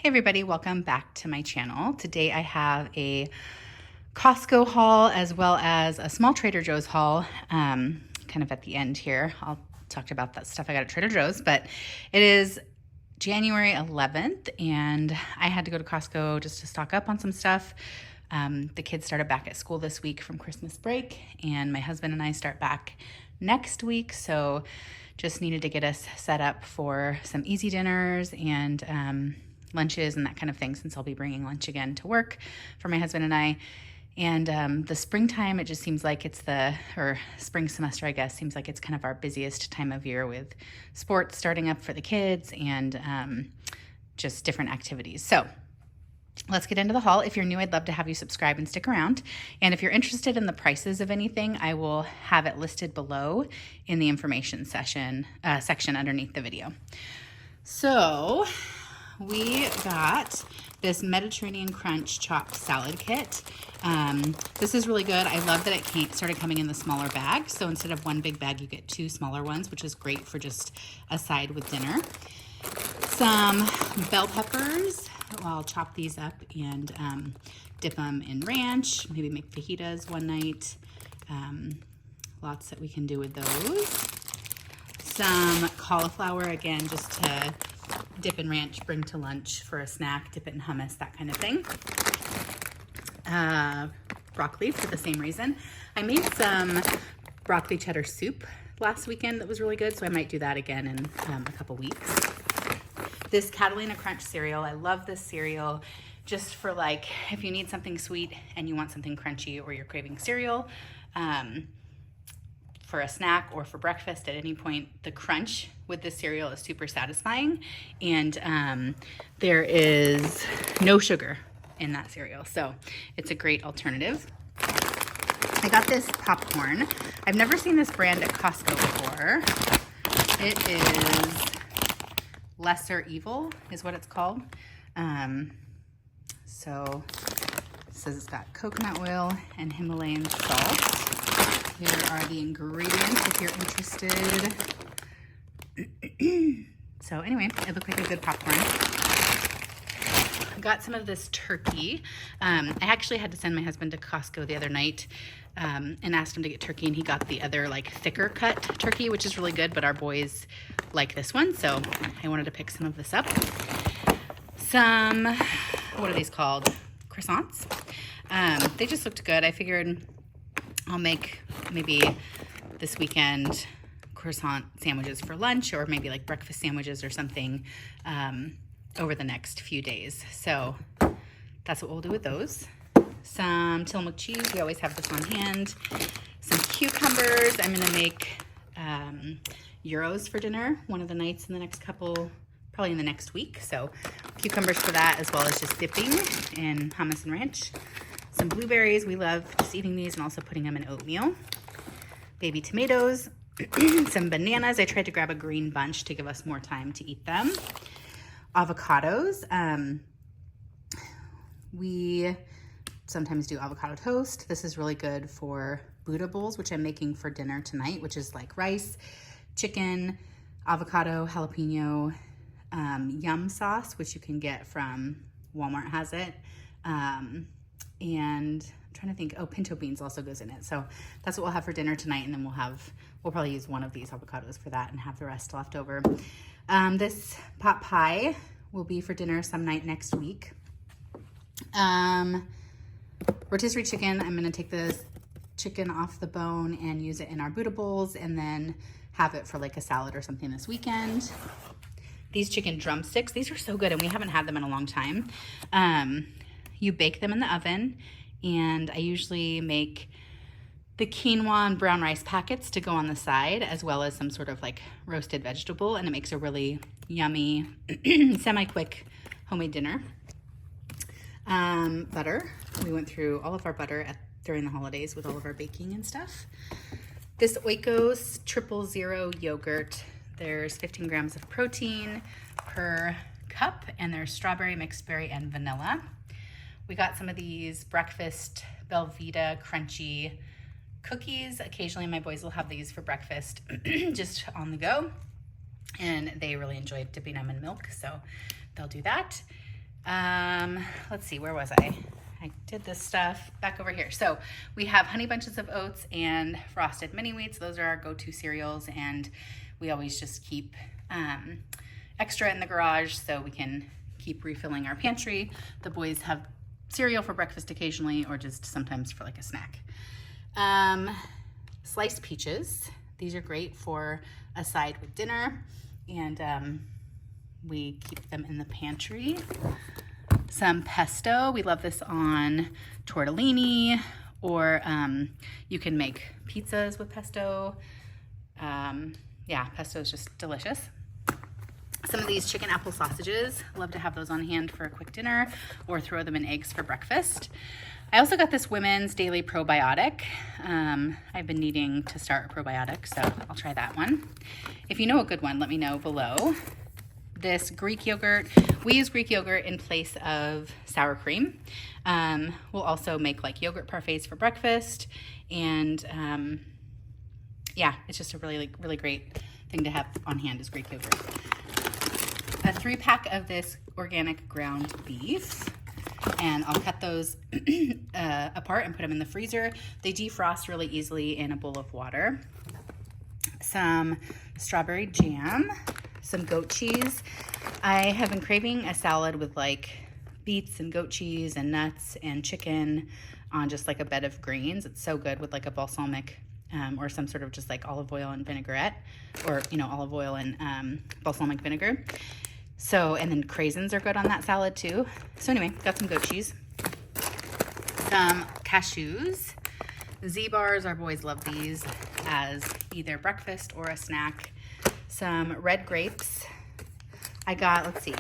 Hey everybody, welcome back to my channel. Today I have a Costco haul as well as a small Trader Joe's haul, kind of at the end here. I'll talk about that stuff I got at Trader Joe's, but it is January 11th and I had to go to Costco just to stock up on some stuff. The kids started back at school this week from Christmas break, and my husband and I start back next week, so just needed to get us set up for some easy dinners and lunches and that kind of thing, since I'll be bringing lunch again to work for my husband and I. And the springtime, it just seems like it's or spring semester, I guess, seems like it's kind of our busiest time of year with sports starting up for the kids and just different activities. So let's get into the haul. If you're new, I'd love to have you subscribe and stick around. And if you're interested in the prices of anything, I will have it listed below in the information section underneath the video. So we got this Mediterranean Crunch chopped salad kit. This is really good. I love that it started coming in the smaller bag. So instead of one big bag, you get two smaller ones, which is great for just a side with dinner. Some bell peppers. I'll chop these up and dip them in ranch, maybe make fajitas one night. Lots that we can do with those. Some cauliflower, again, just to dip in ranch, bring to lunch for a snack, dip it in hummus, that kind of thing. Broccoli for the same reason. I made some broccoli cheddar soup last weekend that was really good, so I might do that again in a couple weeks. This Catalina Crunch cereal, I love this cereal just for like if you need something sweet and you want something crunchy, or you're craving cereal for a snack or for breakfast at any point. The crunch with this cereal is super satisfying, and there is no sugar in that cereal, so it's a great alternative. I got this popcorn. I've never seen this brand at Costco before. It is Lesser Evil is what it's called. So it says it's got coconut oil and Himalayan salt. Here are the ingredients if you're interested. So anyway, it looked like a good popcorn. I got some of this turkey. I actually had to send my husband to Costco the other night and asked him to get turkey, and he got the other like thicker cut turkey, which is really good, but our boys like this one, so I wanted to pick some of this up. Some, what are these called? Croissants. They just looked good. I figured I'll make maybe this weekend croissant sandwiches for lunch, or maybe like breakfast sandwiches or something over the next few days. So that's what we'll do with those. Some Tillamook cheese. We always have this on hand. Some cucumbers. I'm going to make gyros for dinner one of the nights in the next couple, probably in the next week. So cucumbers for that, as well as just dipping in hummus and ranch. Some blueberries. We love just eating these and also putting them in oatmeal. Baby tomatoes. Some bananas. I tried to grab a green bunch to give us more time to eat them. Avocados. We sometimes do avocado toast. This is really good for Buddha bowls, which I'm making for dinner tonight, which is like rice, chicken, avocado, jalapeno, yum sauce, which you can get from Walmart has it. And I'm trying to think, pinto beans also goes in it. So that's what we'll have for dinner tonight. And then we'll probably use one of these avocados for that and have the rest left over. This pot pie will be for dinner some night next week. Rotisserie chicken, I'm gonna take the chicken off the bone and use it in our Buddha bowls, and then have it for like a salad or something this weekend. These chicken drumsticks, these are so good, and we haven't had them in a long time. You bake them in the oven, and I usually make the quinoa and brown rice packets to go on the side, as well as some sort of like roasted vegetable, and it makes a really yummy, semi-quick homemade dinner. Butter. We went through all of our butter during the holidays with all of our baking and stuff. This Oikos 000 yogurt. There's 15 grams of protein per cup, and there's strawberry, mixed berry, and vanilla. We got some of these breakfast Belvita crunchy cookies. Occasionally my boys will have these for breakfast just on the go, and they really enjoyed dipping them in milk, so they'll do that. Let's see, where was I? I did this stuff back over here. So we have honey bunches of oats and frosted mini wheats. Those are our go-to cereals, and we always just keep extra in the garage so we can keep refilling our pantry. The boys have cereal for breakfast occasionally, or just sometimes for like a snack. Sliced peaches. These are great for a side with dinner, and we keep them in the pantry. Some pesto. We love this on tortellini, or you can make pizzas with pesto. Yeah, pesto is just delicious. Some of these chicken apple sausages. Love to have those on hand for a quick dinner, or throw them in eggs for breakfast. I also got this women's daily probiotic. I've been needing to start a probiotic, so I'll try that one. If you know a good one, let me know below. This Greek yogurt, we use Greek yogurt in place of sour cream. We'll also make like yogurt parfaits for breakfast, and yeah, it's just a really great thing to have on hand is Greek yogurt. A 3-pack of this organic ground beef, and I'll cut those apart and put them in the freezer. They defrost really easily in a bowl of water. Some strawberry jam, some goat cheese. I have been craving a salad with like beets and goat cheese and nuts and chicken on just like a bed of greens. It's so good with like a balsamic or some sort of just like olive oil and vinaigrette, or olive oil and balsamic vinegar. So, and then craisins are good on that salad too. So anyway, got some goat cheese. Some cashews. Z-bars, our boys love these as either breakfast or a snack. Some red grapes. I got, let's see,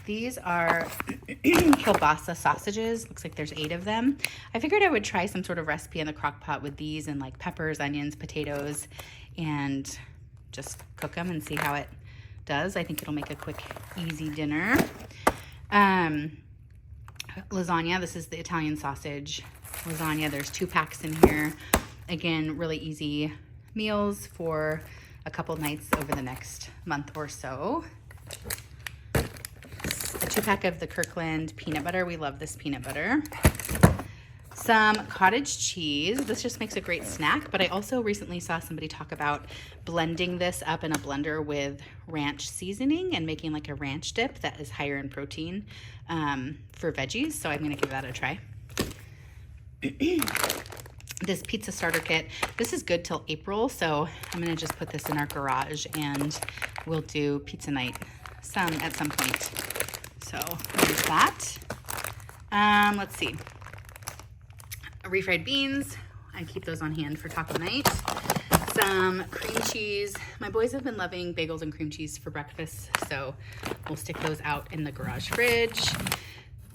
these are kielbasa sausages. Looks like there's 8 of them. I figured I would try some sort of recipe in the crock pot with these and like peppers, onions, potatoes, and just cook them and see how it does. I think it'll make a quick, easy dinner. Lasagna. This is the Italian sausage lasagna. There's 2 packs in here. Again, really easy meals for a couple nights over the next month or so. A 2-pack of the Kirkland peanut butter. We love this peanut butter. Some cottage cheese. This just makes a great snack, but I also recently saw somebody talk about blending this up in a blender with ranch seasoning and making like a ranch dip that is higher in protein for veggies. So I'm going to give that a try. This pizza starter kit. This is good till April, so I'm going to just put this in our garage and we'll do pizza night at some point. So there's that. Let's see. Refried beans. I keep those on hand for taco night. Some cream cheese. My boys have been loving bagels and cream cheese for breakfast, so we'll stick those out in the garage fridge.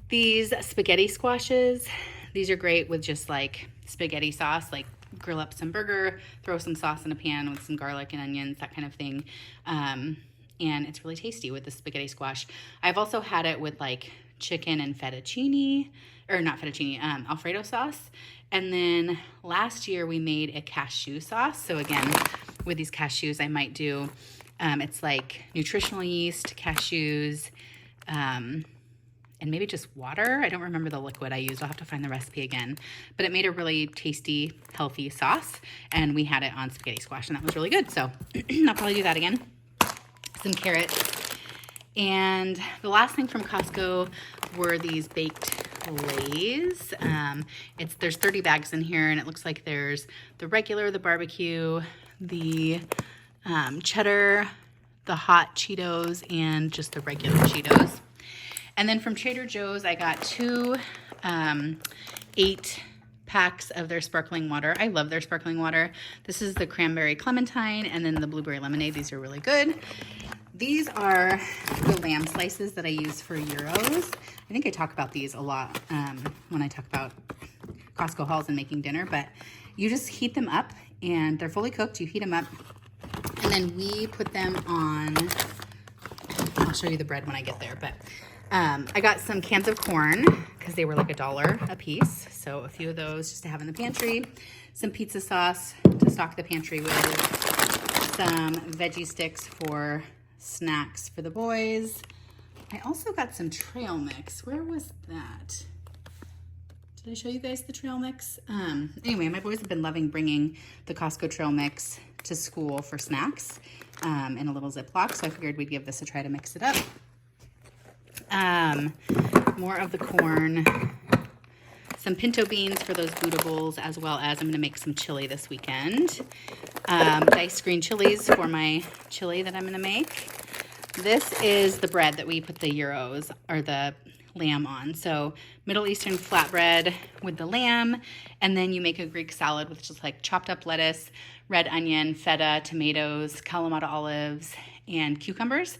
These spaghetti squashes. These are great with just like spaghetti sauce, like grill up some burger, throw some sauce in a pan with some garlic and onions, that kind of thing. And it's really tasty with the spaghetti squash. I've also had it with like chicken and fettuccine, or not fettuccine, Alfredo sauce. And then last year we made a cashew sauce. So again, with these cashews, I might do, it's like nutritional yeast, cashews, and maybe just water. I don't remember the liquid I used. I'll have to find the recipe again. But it made a really tasty, healthy sauce. And we had it on spaghetti squash, and that was really good. So I'll probably do that again. Some carrots. And the last thing from Costco were these baked Lays. There's 30 bags in here, and it looks like there's the regular, the barbecue, the cheddar, the hot Cheetos, and just the regular Cheetos. And then from Trader Joe's, I got 2 8 packs of their sparkling water. I love their sparkling water. This is the cranberry clementine and then the blueberry lemonade. These are really good. These are the lamb slices that I use for gyros. I think I talk about these a lot when I talk about Costco hauls and making dinner, but you just heat them up and they're fully cooked. You heat them up and then we put them on, I'll show you the bread when I get there, but I got some cans of corn because they were like $1 a piece. So a few of those just to have in the pantry. Some pizza sauce to stock the pantry with. Some veggie sticks for snacks for the boys. I also got some trail mix. Where was that? Did I show you guys the trail mix? Anyway, my boys have been loving bringing the Costco trail mix to school for snacks in a little Ziploc, so I figured we'd give this a try to mix it up. More of the corn, some pinto beans for those bootables, as well as I'm going to make some chili this weekend. Diced green chilies for my chili that I'm going to make. This is the bread that we put the gyros or the lamb on. So Middle Eastern flatbread with the lamb, and then you make a Greek salad with just like chopped up lettuce, red onion, feta, tomatoes, Kalamata olives, and cucumbers.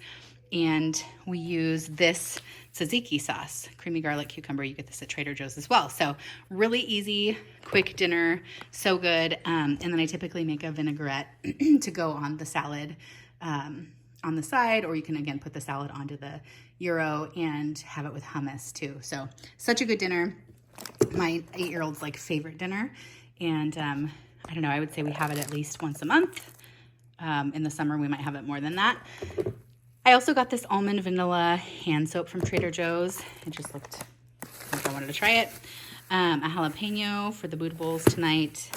And we use this tzatziki sauce, creamy garlic cucumber. You get this at Trader Joe's as well. So really easy, quick dinner, so good. And then I typically make a vinaigrette to go on the salad on the side, or you can again put the salad onto the gyro and have it with hummus too. So such a good dinner. My 8-year-old's like favorite dinner. And I don't know, I would say we have it at least once a month. In the summer, we might have it more than that. I also got this almond vanilla hand soap from Trader Joe's. It just looked like I wanted to try it. A jalapeno for the bootables tonight.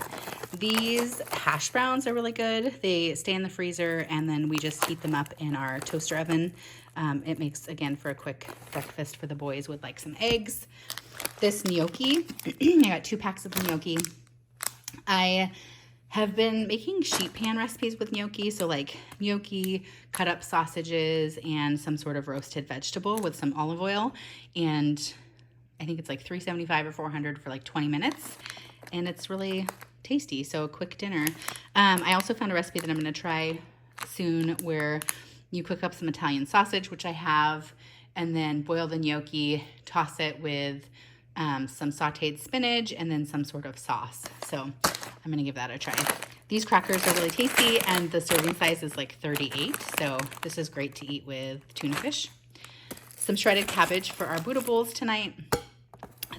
These hash browns are really good. They stay in the freezer, and then we just heat them up in our toaster oven. It makes, again, for a quick breakfast for the boys with like some eggs. This gnocchi, I got 2 packs of gnocchi. I have been making sheet pan recipes with gnocchi. So like gnocchi, cut up sausages, and some sort of roasted vegetable with some olive oil. And I think it's like $3.75 or $400 for like 20 minutes. And it's really tasty. So a quick dinner. I also found a recipe that I'm going to try soon where you cook up some Italian sausage, which I have, and then boil the gnocchi, toss it with some sauteed spinach, and then some sort of sauce. So I'm going to give that a try. These crackers are really tasty, and the serving size is like 38. So this is great to eat with tuna fish. Some shredded cabbage for our bootables tonight.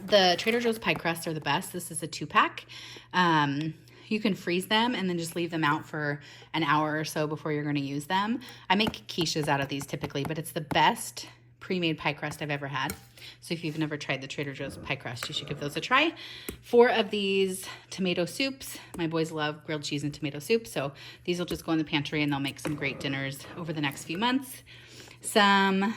The Trader Joe's pie crusts are the best. This is a 2-pack. You can freeze them and then just leave them out for an hour or so before you're going to use them. I make quiches out of these typically, but it's the best pre-made pie crust I've ever had. So if you've never tried the Trader Joe's pie crust, you should give those a try. 4 of these tomato soups. My boys love grilled cheese and tomato soup, so these will just go in the pantry and they'll make some great dinners over the next few months. Some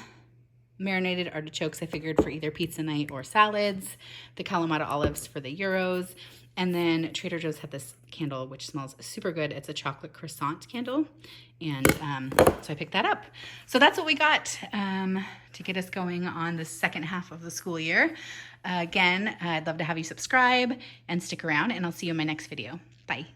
marinated artichokes, I figured, for either pizza night or salads. The Kalamata olives for the gyros. And then Trader Joe's had this candle, which smells super good. It's a chocolate croissant candle. And so I picked that up. So that's what we got to get us going on the second half of the school year. Again, I'd love to have you subscribe and stick around, and I'll see you in my next video. Bye.